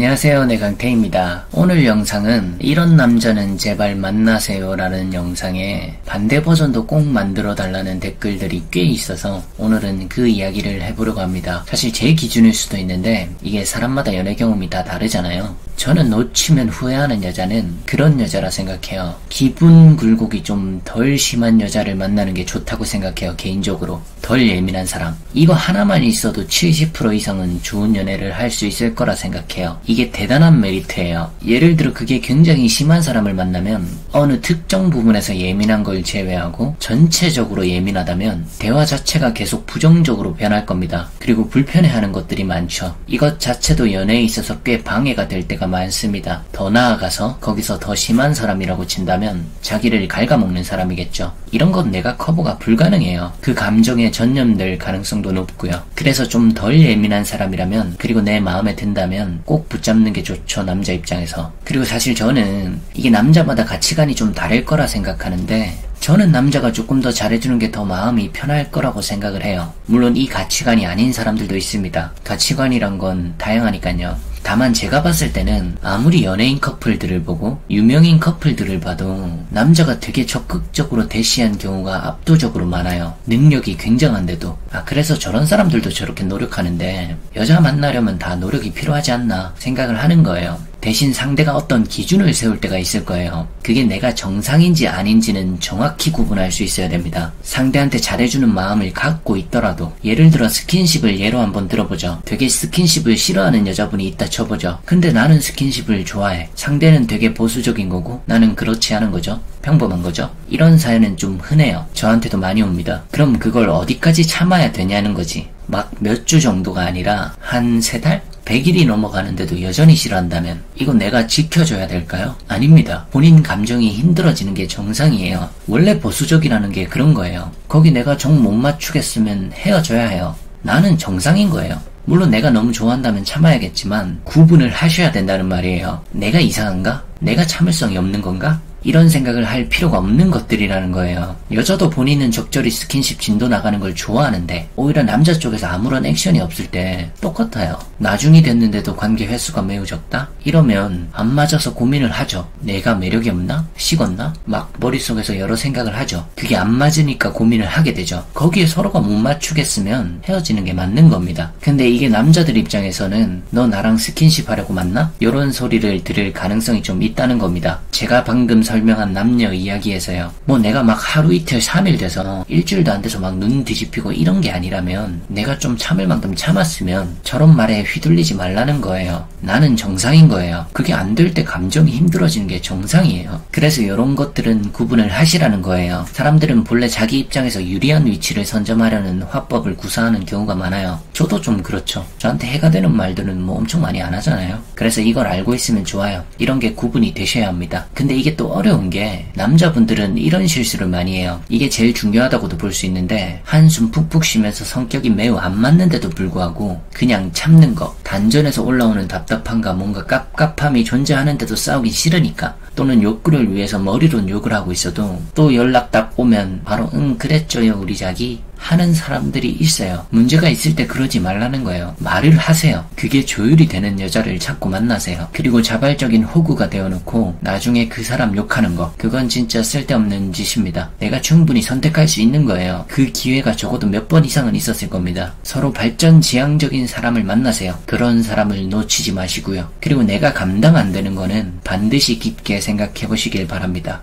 안녕하세요, 내강태입니다. 오늘 영상은 이런 남자는 제발 만나세요 라는 영상에 반대 버전도 꼭 만들어 달라는 댓글들이 꽤 있어서 오늘은 그 이야기를 해보려고 합니다. 사실 제 기준일 수도 있는데 이게 사람마다 연애 경험이 다 다르잖아요. 저는 놓치면 후회하는 여자는 그런 여자라 생각해요. 기분 굴곡이 좀 덜 심한 여자를 만나는 게 좋다고 생각해요. 개인적으로 덜 예민한 사람, 이거 하나만 있어도 70% 이상은 좋은 연애를 할 수 있을 거라 생각해요. 이게 대단한 메리트예요. 예를 들어 그게 굉장히 심한 사람을 만나면 어느 특정 부분에서 예민한 걸 제외하고 전체적으로 예민하다면 대화 자체가 계속 부정적으로 변할 겁니다. 그리고 불편해하는 것들이 많죠. 이것 자체도 연애에 있어서 꽤 방해가 될 때가 많습니다. 더 나아가서 거기서 더 심한 사람이라고 친다면 자기를 갉아먹는 사람이겠죠. 이런 건 내가 커버가 불가능해요. 그 감정에 전염될 가능성도 높고요. 그래서 좀 덜 예민한 사람이라면, 그리고 내 마음에 든다면 꼭 붙잡는 게 좋죠, 남자 입장에서. 그리고 사실 저는 이게 남자마다 가치관이 좀 다를 거라 생각하는데, 저는 남자가 조금 더 잘해주는 게 더 마음이 편할 거라고 생각을 해요. 물론 이 가치관이 아닌 사람들도 있습니다. 가치관이란 건 다양하니까요. 다만 제가 봤을 때는 아무리 연예인 커플들을 보고 유명인 커플들을 봐도 남자가 되게 적극적으로 대시한 경우가 압도적으로 많아요. 능력이 굉장한데도. 그래서 저런 사람들도 저렇게 노력하는데 여자 만나려면 다 노력이 필요하지 않나 생각을 하는 거예요. 대신 상대가 어떤 기준을 세울 때가 있을 거예요. 그게 내가 정상인지 아닌지는 정확히 구분할 수 있어야 됩니다. 상대한테 잘해주는 마음을 갖고 있더라도, 예를 들어 스킨십을 예로 한번 들어보죠. 되게 스킨십을 싫어하는 여자분이 있다 쳐보죠. 근데 나는 스킨십을 좋아해. 상대는 되게 보수적인 거고 나는 그렇지 않은 거죠. 평범한 거죠. 이런 사연은 좀 흔해요. 저한테도 많이 옵니다. 그럼 그걸 어디까지 참아야 되냐는 거지. 막 몇 주 정도가 아니라 한 3달? 100일이 넘어가는데도 여전히 싫어한다면 이거 내가 지켜줘야 될까요? 아닙니다. 본인 감정이 힘들어지는 게 정상이에요. 원래 보수적이라는 게 그런 거예요. 거기 내가 정 못 맞추겠으면 헤어져야 해요. 나는 정상인 거예요. 물론 내가 너무 좋아한다면 참아야겠지만 구분을 하셔야 된다는 말이에요. 내가 이상한가? 내가 참을성이 없는 건가? 이런 생각을 할 필요가 없는 것들이라는 거예요. 여자도 본인은 적절히 스킨십 진도 나가는 걸 좋아하는데 오히려 남자 쪽에서 아무런 액션이 없을 때 똑같아요. 나중이 됐는데도 관계 횟수가 매우 적다? 이러면 안 맞아서 고민을 하죠. 내가 매력이 없나? 식었나? 막 머릿속에서 여러 생각을 하죠. 그게 안 맞으니까 고민을 하게 되죠. 거기에 서로가 못 맞추겠으면 헤어지는 게 맞는 겁니다. 근데 이게 남자들 입장에서는 너 나랑 스킨십 하려고 만나? 이런 소리를 들을 가능성이 좀 있다는 겁니다. 제가 방금 설명한 남녀 이야기에서요. 뭐 내가 막 하루 이틀 3일 돼서 일주일도 안 돼서 막 눈 뒤집히고 이런 게 아니라면, 내가 좀 참을 만큼 참았으면 저런 말에 휘둘리지 말라는 거예요. 나는 정상인 거예요. 그게 안 될 때 감정이 힘들어지는 게 정상이에요. 그래서 이런 것들은 구분을 하시라는 거예요. 사람들은 본래 자기 입장에서 유리한 위치를 선점하려는 화법을 구사하는 경우가 많아요. 저도 좀 그렇죠. 저한테 해가 되는 말들은 뭐 엄청 많이 안 하잖아요. 그래서 이걸 알고 있으면 좋아요. 이런 게 구분이 되셔야 합니다. 근데 이게 또 어려운 게, 남자분들은 이런 실수를 많이 해요. 이게 제일 중요하다고도 볼 수 있는데, 한숨 푹푹 쉬면서 성격이 매우 안 맞는데도 불구하고 그냥 참는 거, 단전에서 올라오는 답답함과 뭔가 깝깝함이 존재하는데도 싸우기 싫으니까, 또는 욕구를 위해서 머리론 욕을 하고 있어도 또 연락 딱 오면 바로 그랬죠요 우리 자기 하는 사람들이 있어요. 문제가 있을 때 그러지 말라는 거예요. 말을 하세요. 그게 조율이 되는 여자를 찾고 만나세요. 그리고 자발적인 호구가 되어놓고 나중에 그 사람 욕하는 거, 그건 진짜 쓸데없는 짓입니다. 내가 충분히 선택할 수 있는 거예요. 그 기회가 적어도 몇 번 이상은 있었을 겁니다. 서로 발전지향적인 사람을 만나세요. 그런 사람을 놓치지 마시고요. 그리고 내가 감당 안 되는 거는 반드시 깊게 생각해 보시길 바랍니다.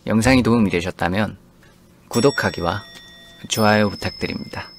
영상이 도움이 되셨다면 구독하기와 좋아요 부탁드립니다.